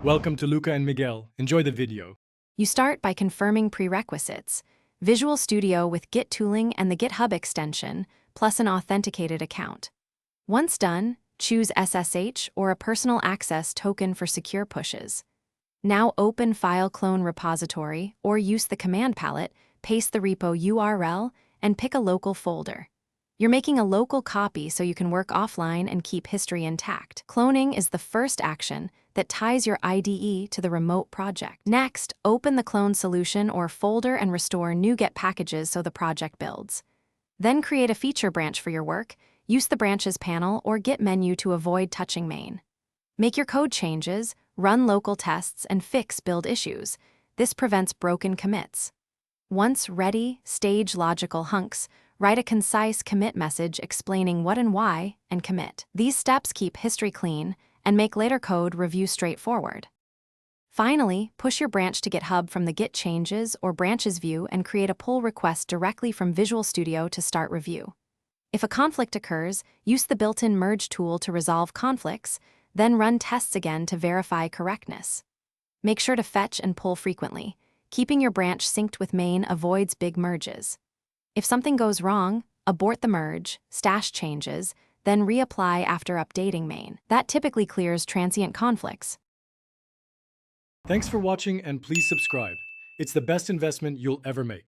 Welcome to Luca and Miguel. Enjoy the video. You start by confirming prerequisites: Visual Studio with Git tooling and the GitHub extension, plus an authenticated account. Once done, choose SSH or a personal access token for secure pushes. Now open File Clone Repository or use the command palette, paste the repo URL, and pick a local folder. You're making a local copy so you can work offline and keep history intact. Cloning is the first action that ties your IDE to the remote project. Next, open the clone solution or folder and restore NuGet packages so the project builds. Then create a feature branch for your work. Use the branches panel or Git menu to avoid touching main. Make your code changes, run local tests, and fix build issues. This prevents broken commits. Once ready, stage logical hunks, write a concise commit message explaining what and why, and commit. These steps keep history clean and make later code review straightforward. Finally, push your branch to GitHub from the Git Changes or Branches view and create a pull request directly from Visual Studio to start review. If a conflict occurs, use the built-in merge tool to resolve conflicts, then run tests again to verify correctness. Make sure to fetch and pull frequently. Keeping your branch synced with main avoids big merges. If something goes wrong, abort the merge, stash changes, then reapply after updating main. That typically clears transient conflicts. Thanks for watching and please subscribe. It's the best investment you'll ever make.